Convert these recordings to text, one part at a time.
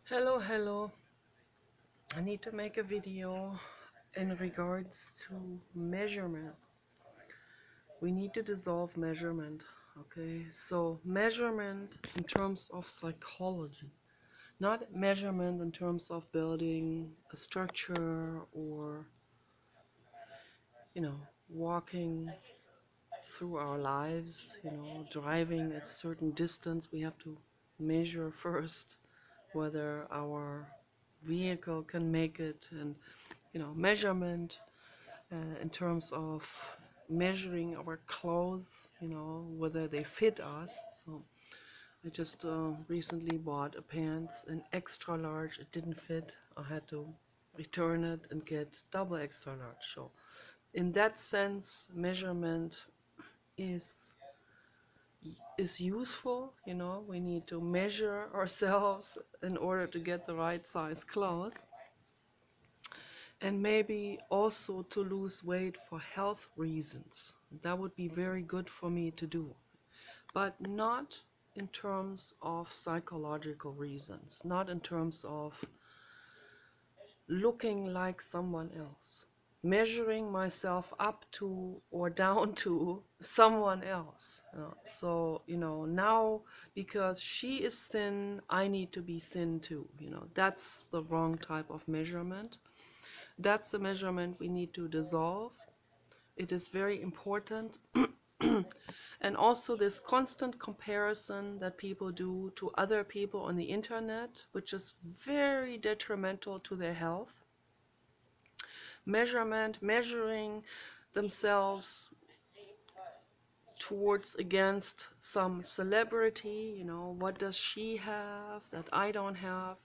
Hello. I need to make a video in regards to measurement. We need to dissolve measurement, okay? So, measurement in terms of psychology, not measurement in terms of building a structure or, walking through our lives, driving a certain distance. We have to measure first whether our vehicle can make it, and measurement in terms of measuring our clothes, whether they fit us. So I just recently bought a pants in extra large. It didn't fit. I had to return it and get double extra large. So in that sense, measurement is is useful. We need to measure ourselves in order to get the right size clothes, and maybe also to lose weight for health reasons. That would be very good for me to do, but not in terms of psychological reasons, not in terms of looking like someone else, measuring myself up to or down to someone else. So, now because she is thin, I need to be thin too. That's the wrong type of measurement. That's the measurement we need to dissolve. It is very important. And also this constant comparison that people do to other people on the internet, which is very detrimental to their health. Measuring themselves towards against some celebrity, what does she have that I don't have,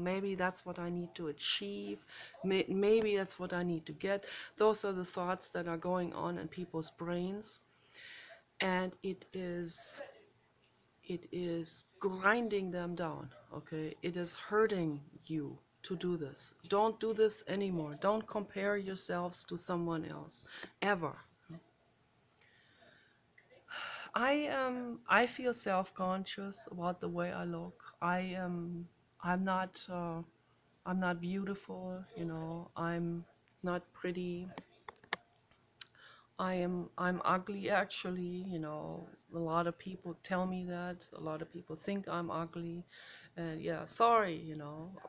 maybe that's what I need to achieve, maybe that's what I need to get. Those are the thoughts that are going on in people's brains, and it is grinding them down, okay? It is hurting you to do this. Don't do this anymore. Don't compare yourselves to someone else ever. I feel self-conscious about the way I look. I'm not I'm not beautiful, I'm not pretty. I'm ugly actually, a lot of people tell me that. A lot of people think I'm ugly. And yeah, sorry,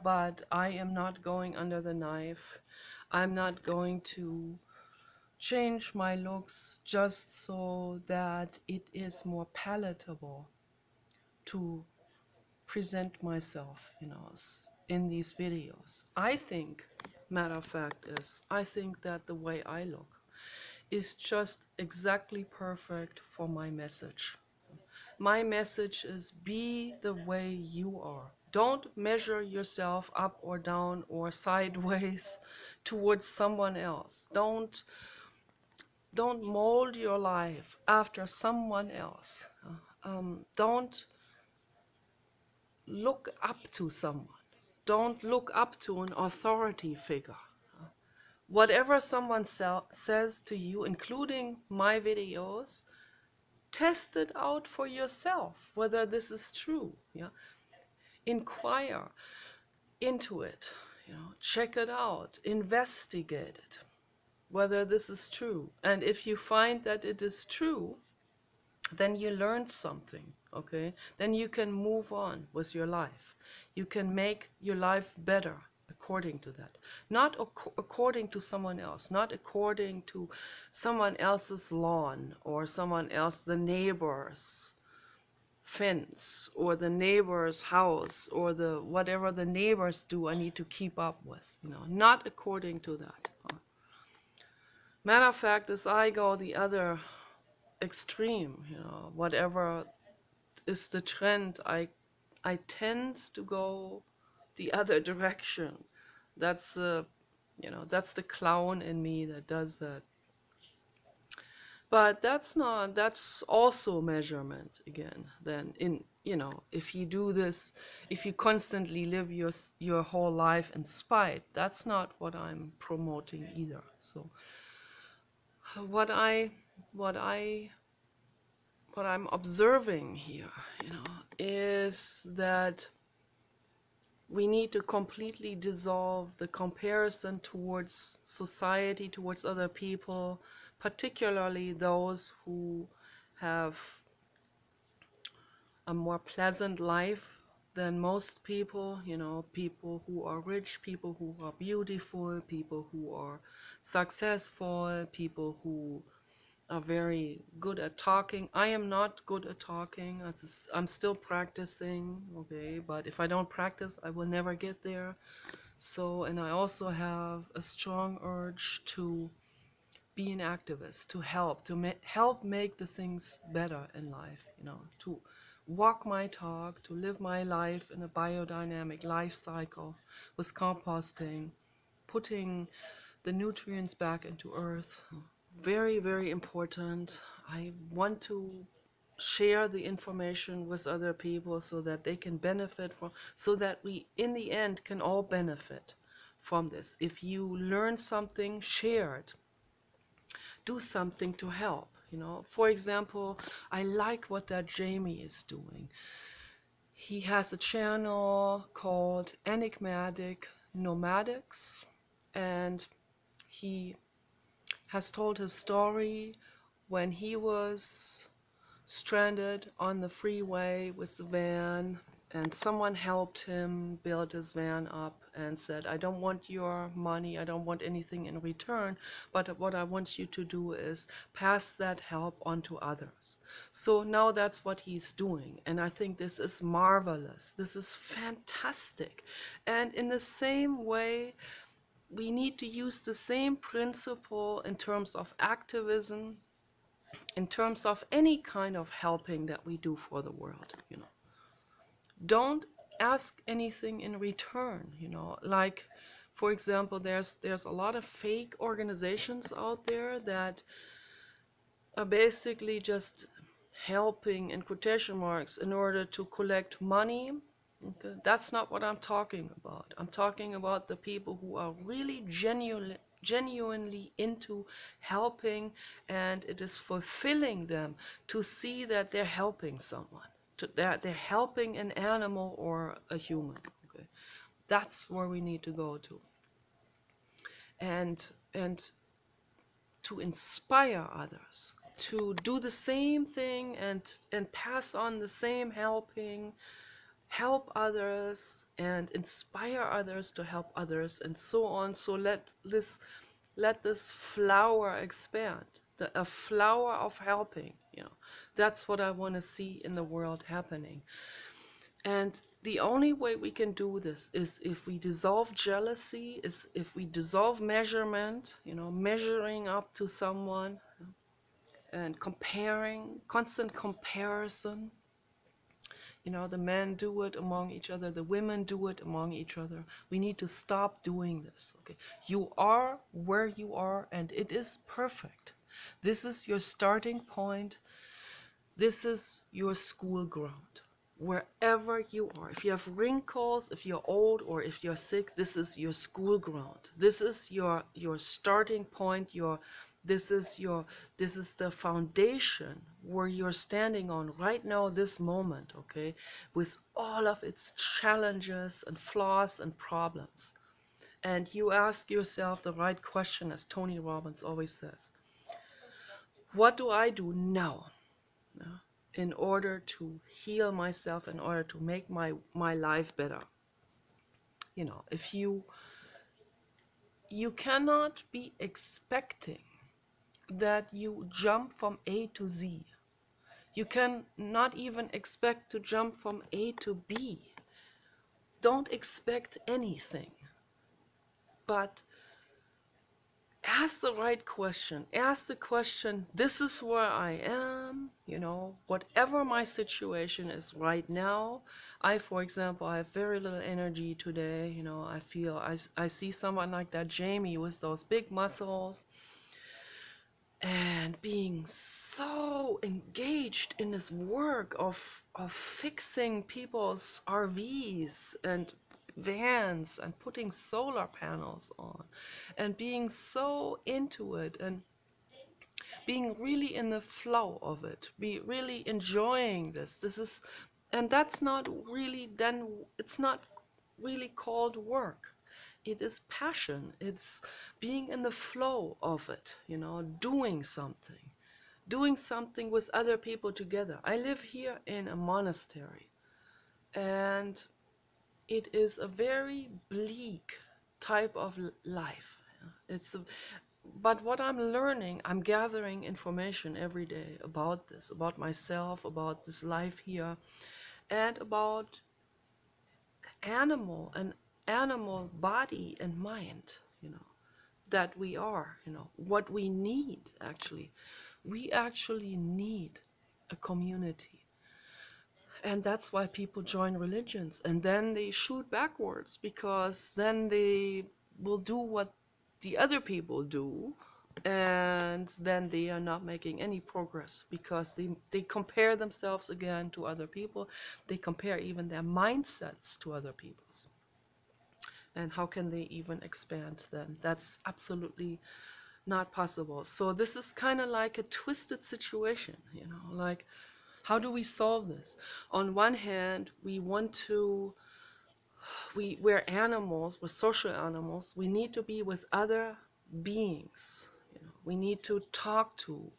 but I am not going under the knife. I'm not going to change my looks just so that it is more palatable to present myself, in these videos. I think, matter of fact is, I think that the way I look is just exactly perfect for my message. My message is be the way you are. Don't measure yourself up or down or sideways towards someone else. Don't mold your life after someone else. Don't look up to someone. Don't look up to an authority figure. Whatever someone says to you, including my videos, test it out for yourself, whether this is true. Yeah, inquire into it. Check it out, investigate it, whether this is true. And if you find that it is true, then you learned something, okay? Then you can move on with your life. You can make your life better according to that. Not according to someone else, not according to someone else's lawn or someone else, the neighbor's fence or the neighbor's house or the whatever the neighbors do I need to keep up with, not according to that. Matter of fact is I go the other extreme, whatever is the trend, I tend to go the other direction. That's that's the clown in me that does that. But that's also measurement again. Then if you do this, if you constantly live your whole life in spite, that's not what I'm promoting either. So what I what I what I'm observing here, is that we need to completely dissolve the comparison towards society, towards other people, particularly those who have a more pleasant life than most people, you know, people who are rich, people who are beautiful, people who are successful, people who are very good at talking. I am not good at talking. I'm still practicing, okay, but if I don't practice, I will never get there. So, and I also have a strong urge to be an activist, to help, help make the things better in life, you know, to walk my talk, to live my life in a biodynamic life cycle with composting, putting the nutrients back into earth. Very, very important. I want to share the information with other people so that they can benefit from, so that we in the end can all benefit from this. If you learn something, share it. Do something to help, you know. For example, I like what that Jamie is doing. He has a channel called Enigmatic Nomadics, and he has told his story when he was stranded on the freeway with the van, and someone helped him build his van up and said, I don't want your money, I don't want anything in return, but what I want you to do is pass that help on to others. So now that's what he's doing, and I think this is marvelous. This is fantastic. And in the same way, we need to use the same principle in terms of activism, in terms of any kind of helping that we do for the world, you know. Don't ask anything in return, you know. Like, for example, there's a lot of fake organizations out there that are basically just helping, in quotation marks, in order to collect money. Okay? That's not what I'm talking about. I'm talking about the people who are really genuinely into helping, and it is fulfilling them to see that they're helping someone, that they're helping an animal or a human. Okay? That's where we need to go to. And to inspire others to do the same thing and pass on the same helping, help others and inspire others to help others, and so on. So let this flower expand, a flower of helping, you know. That's what I want to see in the world happening. And the only way we can do this is if we dissolve jealousy, is if we dissolve measurement, you know, measuring up to someone and comparing, constant comparison. You know, the men do it among each other, the women do it among each other. We need to stop doing this, okay? You are where you are, and it is perfect. This is your starting point. This is your school ground. Wherever you are, if you have wrinkles, if you're old, or if you're sick, this is your school ground. This is your starting point. This is the foundation where you're standing on right now, this moment, okay, with all of its challenges and flaws and problems. And you ask yourself the right question, as Tony Robbins always says: what do I do now in order to heal myself, in order to make my life better? You know, if you cannot be expecting that you jump from A to Z. You can not even expect to jump from A to B. Don't expect anything, but ask the right question. Ask the question, this is where I am, you know, whatever my situation is right now. For example, I have very little energy today, you know. I see someone like that Jamie with those big muscles and being so engaged in this work of fixing people's RVs and vans and putting solar panels on, and being so into it and being really in the flow of it, be really enjoying this. And that's not really then, it's not really called work. It is passion. It's being in the flow of it, you know, doing something with other people together. I live here in a monastery, and it is a very bleak type of life. It's a, but what I'm learning, I'm gathering information every day about this, about myself, about this life here, and about an animal body and mind, you know, that we are, you know, what we need actually. We actually need a community. And that's why people join religions, and then they shoot backwards, because then they will do what the other people do, and then they are not making any progress, because they compare themselves again to other people. They compare even their mindsets to other people's. And how can they even expand then? That's absolutely not possible. So this is kind of like a twisted situation, you know, like, how do we solve this? On one hand, we're animals, we're social animals. We need to be with other beings. You know, we need to talk to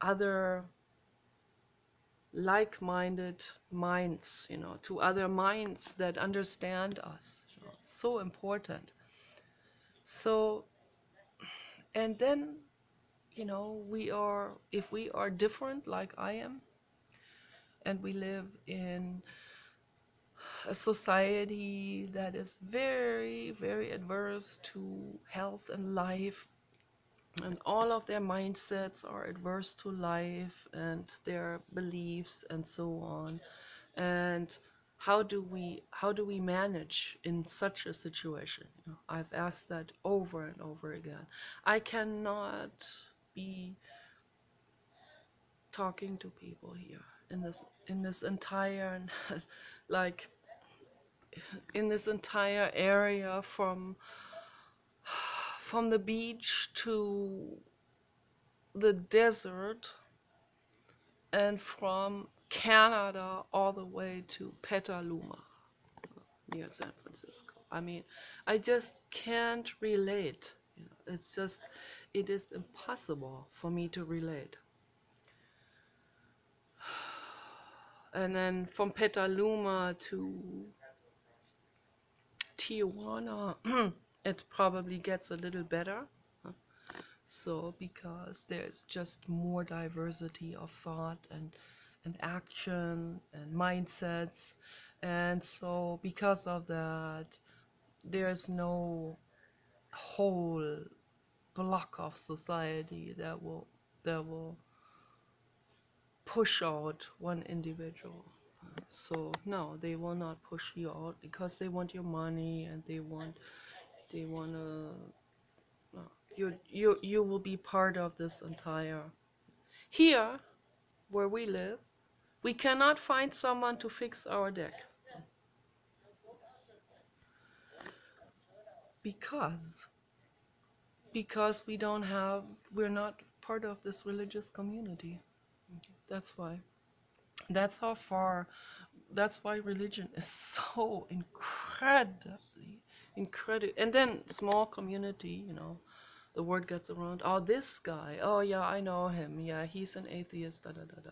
other like-minded minds, you know, to other minds that understand us. You know, it's so important. So, and then, you know, if we are different like I am, and we live in a society that is very, very adverse to health and life, and all of their mindsets are adverse to life and their beliefs and so on. And how do we manage in such a situation? You know, I've asked that over and over again. I cannot be talking to people here in this entire like in this entire area, from the beach to the desert, and from Canada all the way to Petaluma near San Francisco. I mean, I just can't relate. You know, it is impossible for me to relate. And then from Petaluma to Tijuana, it probably gets a little better. So, because there's just more diversity of thought and action and mindsets. And so, because of that, there's no whole block of society that will push out one individual. So no, they will not push you out, because they want your money, and they want to, you will be part of this entire. Here where we live, we cannot find someone to fix our deck, because we're not part of this religious community. That's why. That's how far. That's why religion is so incredible. And then small community, you know, the word gets around. Oh, this guy. Oh yeah, I know him. Yeah, he's an atheist. Da da da da.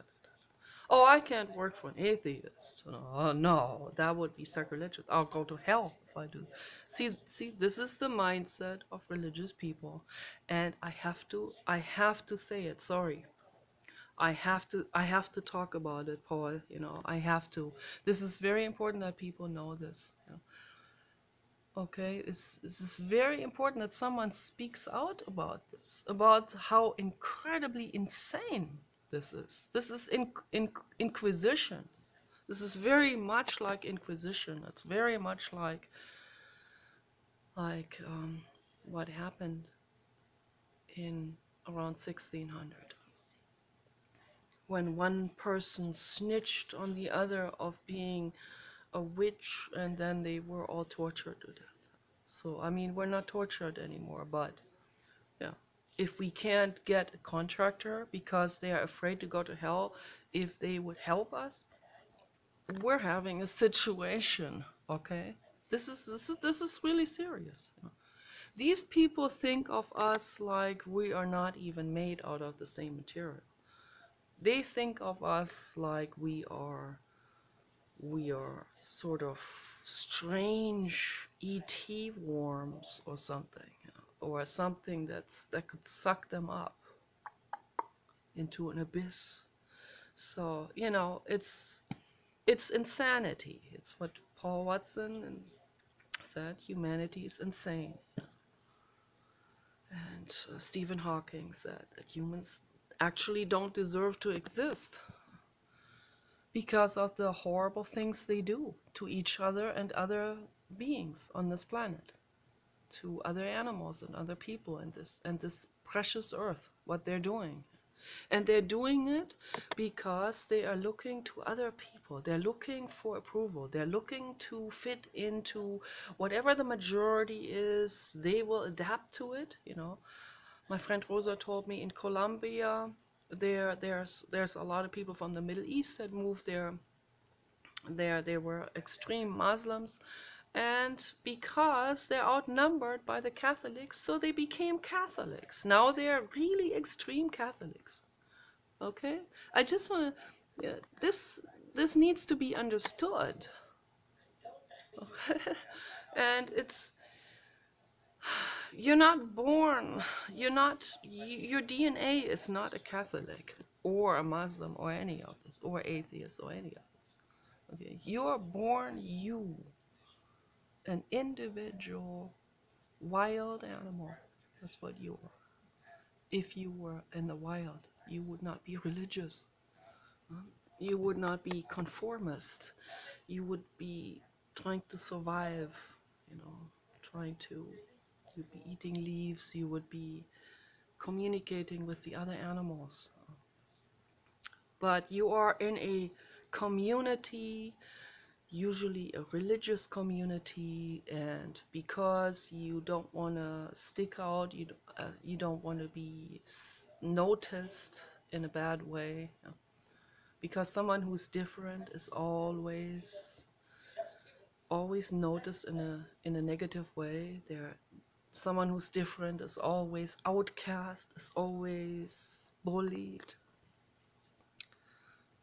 Oh, I can't work for an atheist. Oh, no, that would be sacrilegious. I'll go to hell if I do. See, this is the mindset of religious people, and I have to say it. Sorry, I have to talk about it, Paul. You know, I have to. This is very important that people know this. You know? Okay, this is very important that someone speaks out about this, about how incredibly insane this is. This is Inquisition. This is very much like Inquisition. It's very much like what happened in around 1600, when one person snitched on the other of being a witch, and then they were all tortured to death. So I mean, we're not tortured anymore, but yeah, if we can't get a contractor because they are afraid to go to hell, if they would help us, we're having a situation, okay? This is really serious. These people think of us like we are not even made out of the same material. They think of us like we are sort of strange ET worms or something, or something that could suck them up into an abyss. So, it's insanity. It's what Paul Watson said, humanity is insane. And Stephen Hawking said that humans actually don't deserve to exist because of the horrible things they do to each other and other beings on this planet, to other animals and other people and this precious earth, what they're doing. And they're doing it because they are looking to other people. They're looking for approval. They're looking to fit into whatever the majority is. They will adapt to it. My friend Rosa told me in Colombia, there's a lot of people from the Middle East that moved there. They were extreme Muslims, and because they're outnumbered by the Catholics, so they became Catholics. Now they're really extreme Catholics. Okay, I just want to. This needs to be understood. Okay, and you're not born. Your DNA is not a Catholic or a Muslim or any of this, or atheist or any of this. Okay, you are born an individual wild animal. That's what you are. If you were in the wild, you would not be religious. You would not be conformist. You would be trying to survive, you'd be eating leaves, you would be communicating with the other animals. But you are in a community, usually a religious community, and because you don't want to stick out, you don't want to be noticed in a bad way, because someone who's different is always noticed in a negative way. Someone who's different is always outcast, is always bullied,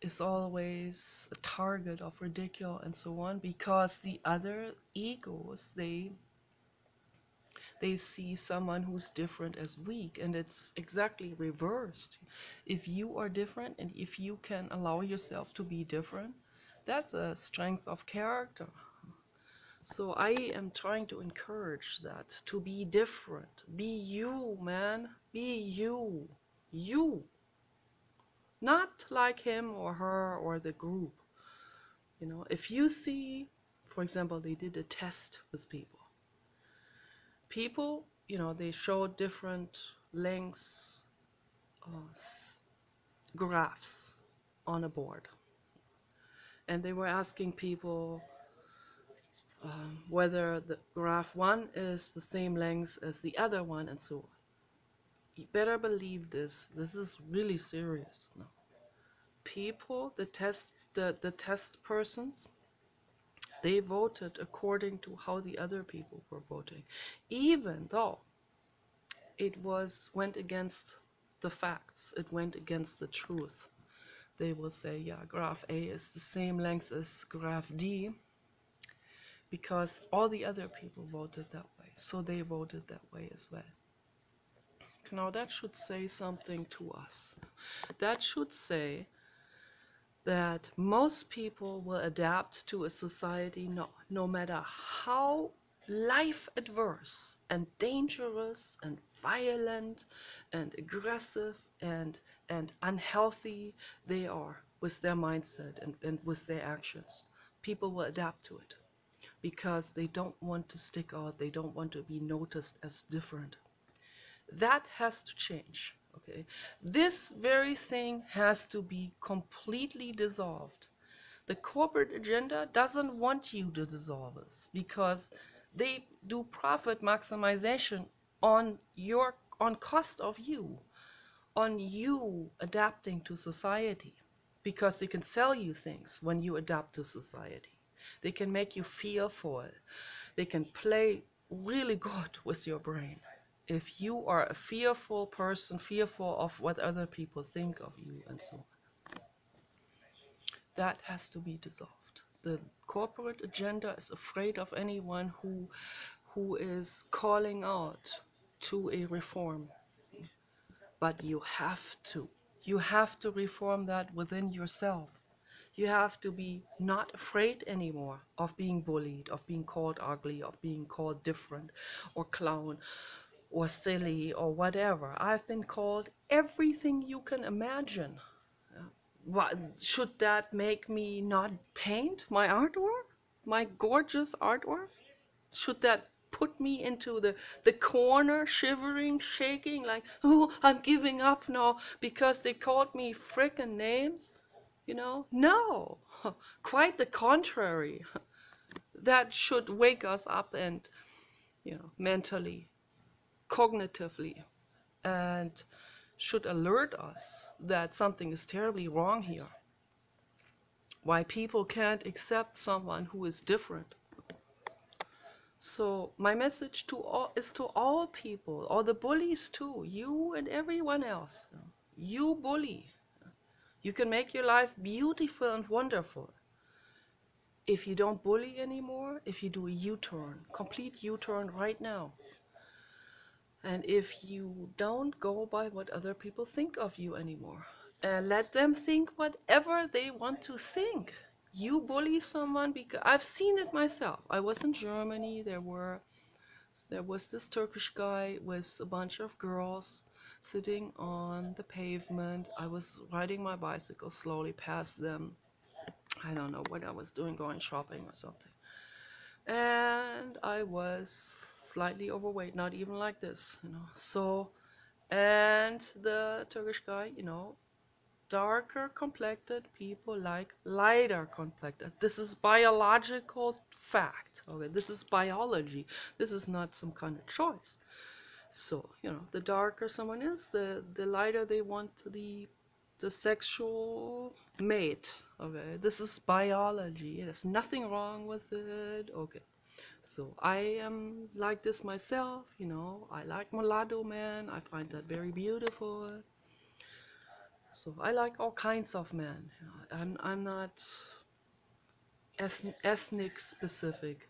is always a target of ridicule and so on, because the other egos, they see someone who's different as weak, and it's exactly reversed. If you are different and if you can allow yourself to be different, that's a strength of character. So I am trying to encourage that, to be different. Be you, man. Be you. You. Not like him or her or the group. If you see, for example, they did a test with people. People, they showed different lengths, graphs on a board. And they were asking people whether the graph 1 is the same length as the other one, and so on. You better believe this. This is really serious. No. People, the test persons, they voted according to how the other people were voting, even though it went against the facts. It went against the truth. They will say, yeah, graph A is the same length as graph D, because all the other people voted that way, so they voted that way as well. Now that should say something to us. That should say that most people will adapt to a society no matter how life adverse and dangerous and violent and aggressive and unhealthy they are with their mindset and with their actions. People will adapt to it because they don't want to stick out. They don't want to be noticed as different. That has to change. Okay, this very thing has to be completely dissolved. The corporate agenda doesn't want you to dissolve this because they do profit maximization on cost of you, on you adapting to society, because they can sell you things when you adapt to society. They can make you fearful. They can play really good with your brain. If you are a fearful person, fearful of what other people think of you and so on, that has to be dissolved. The corporate agenda is afraid of anyone who is calling out to a reform. But you have to. You have to reform that within yourself. You have to be not afraid anymore of being bullied, of being called ugly, of being called different, or clown, or silly, or whatever. I've been called everything you can imagine. What, should that make me not paint my artwork? My gorgeous artwork? Should that put me into the corner, shivering, shaking, like, oh, I'm giving up now because they called me frickin' names? You know? No, quite the contrary. That should wake us up and, mentally, cognitively, and should alert us that something is terribly wrong here. Why people can't accept someone who is different. So my message is to all people, all the bullies too, you and everyone else. You bully. You can make your life beautiful and wonderful. If you don't bully anymore, if you do a U-turn, complete U-turn right now, and if you don't go by what other people think of you anymore, let them think whatever they want to think. You bully someone because I've seen it myself. I was in Germany. There was this Turkish guy with a bunch of girls sitting on the pavement. I was riding my bicycle slowly past them. I don't know what I was doing, going shopping or something. And I was slightly overweight, not even like this, So, and the Turkish guy, darker complected people like lighter complected. This is biological fact. Okay, this is biology. This is not some kind of choice. So, the darker someone is, the lighter they want the sexual mate. Okay, this is biology. There's nothing wrong with it. Okay. So I am like this myself, I like mulatto men. I find that very beautiful. So I like all kinds of men. I'm not ethnic specific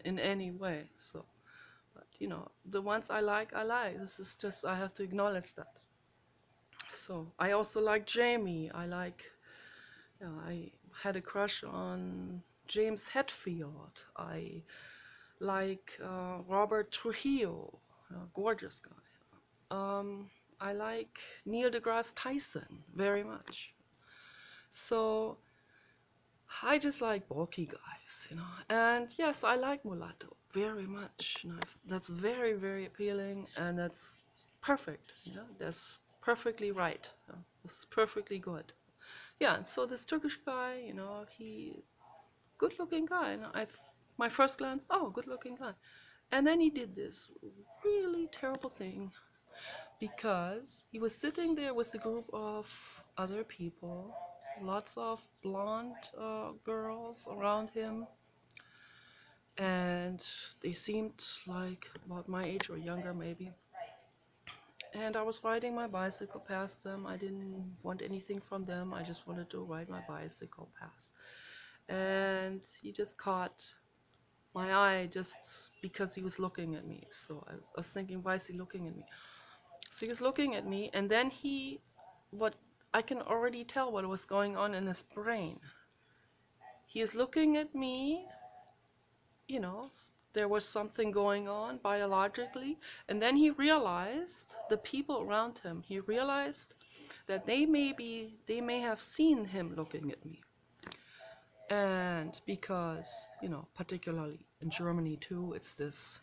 in any way. So, but the ones I like, I like. This is just, I have to acknowledge that. So I also like Jamie. I had a crush on James Hetfield. I like Robert Trujillo, a gorgeous guy. I like Neil deGrasse Tyson very much. So I just like bulky guys, And yes, I like mulatto very much. That's very, very appealing, and that's perfect. That's perfectly right. That's perfectly good. Yeah, and so this Turkish guy, he good-looking guy. And my first glance, oh, good-looking guy. And then he did this really terrible thing because he was sitting there with a group of other people, lots of blonde girls around him, and they seemed like about my age or younger maybe. And I was riding my bicycle past them. I didn't want anything from them. I just wanted to ride my bicycle past. And he just caught my eye just because he was looking at me. So I was thinking, why is he looking at me? So he was looking at me, and then what I can already tell what was going on in his brain. He is looking at me, there was something going on biologically, and then he realized, the people around him, he realized that they may have seen him looking at me. And because, particularly in Germany too, it's this,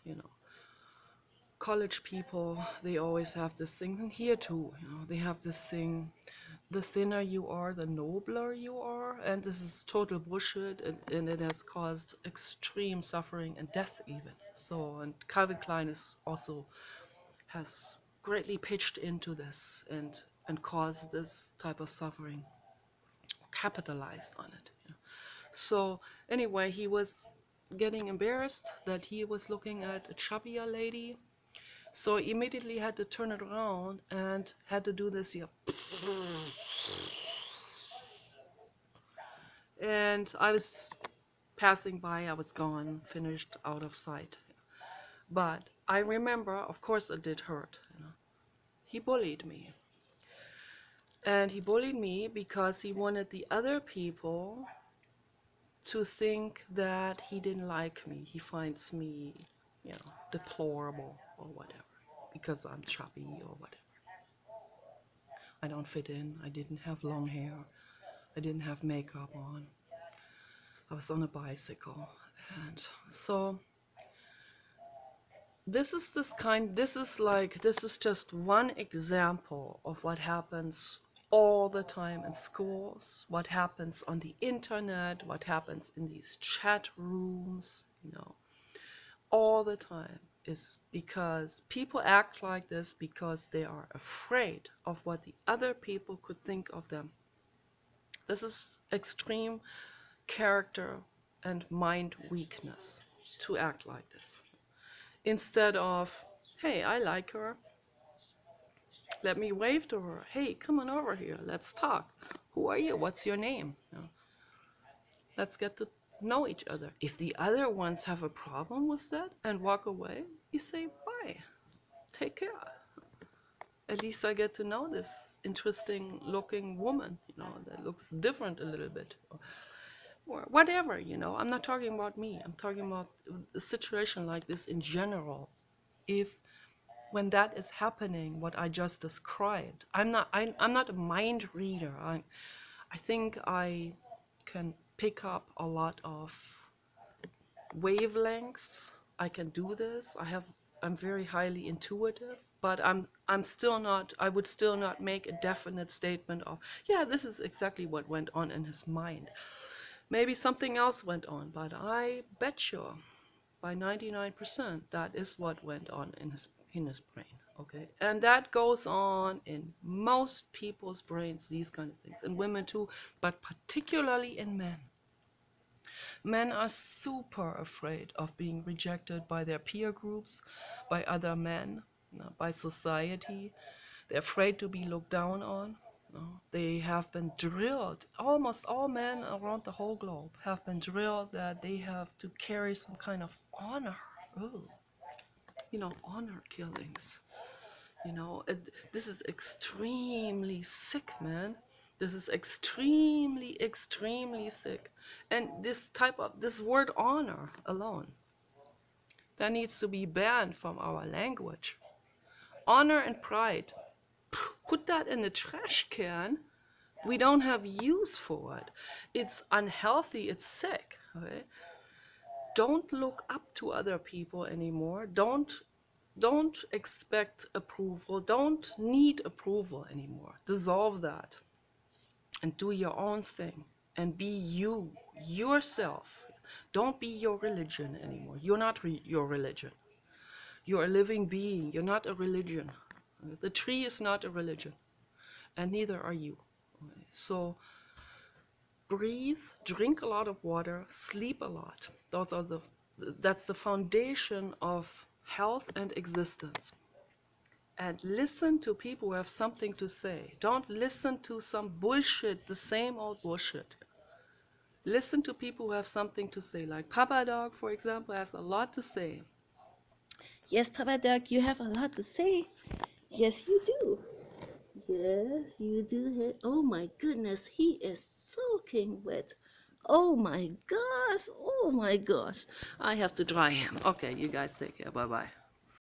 college people, they always have this thing, and here too, they have this thing, the thinner you are, the nobler you are, and this is total bullshit, and it has caused extreme suffering and death even. So, and Calvin Klein has greatly pitched into this and caused this type of suffering, capitalized on it. So anyway, he was getting embarrassed that he was looking at a chubbier lady. So he immediately had to turn it around and had to do this here. And I was passing by, I was gone, finished, out of sight. But I remember, of course it did hurt. He bullied me. And he bullied me because he wanted the other people to think that he didn't like me. He finds me, deplorable or whatever, because I'm chubby or whatever. I don't fit in. I didn't have long hair. I didn't have makeup on. I was on a bicycle. And so this is just one example of what happens all the time in schools, what happens on the internet, what happens in these chat rooms, all the time, is because people act like this because they are afraid of what the other people could think of them. This is extreme character and mind weakness to act like this. Instead of, hey, I like her. Let me wave to her. Hey, come on over here. Let's talk. Who are you? What's your name? Let's get to know each other. If the other ones have a problem with that and walk away, you say, bye. Take care. At least I get to know this interesting looking woman, that looks different a little bit. Or whatever, I'm not talking about me. I'm talking about a situation like this in general. When that is happening, what I just described, I'm not a mind reader. I think I can pick up a lot of wavelengths. I can do this. I'm very highly intuitive, but I'm still not. I would still not make a definite statement of, yeah, this is exactly what went on in his mind. Maybe something else went on, but I bet you by 99% that is what went on in his brain. Okay, and that goes on in most people's brains, these kind of things, and women too, but particularly in men. Men are super afraid of being rejected by their peer groups, by other men, by society. They're afraid to be looked down on. They have been drilled, almost all men around the whole globe have been drilled that they have to carry some kind of honor. Honor killings. This is extremely sick, man. This is extremely, extremely sick. And this word honor alone, that needs to be banned from our language. Honor and pride, put that in the trash can. We don't have use for it. It's unhealthy, it's sick. Okay? Don't look up to other people anymore. Don't expect approval. Don't need approval anymore. Dissolve that and do your own thing and be yourself. Don't be your religion anymore. You're not your religion. You're a living being. You're not a religion. The tree is not a religion, and neither are you. Okay? So breathe, drink a lot of water, sleep a lot. That's the foundation of health and existence. And listen to people who have something to say. Don't listen to some bullshit, the same old bullshit. Listen to people who have something to say. Like Papa Dog, for example, has a lot to say. Yes, Papa Dog, you have a lot to say. Yes, you do. Yes, you do. Oh my goodness, he is soaking wet. Oh my gosh, oh my gosh. I have to dry him. Okay, you guys take care. Bye-bye.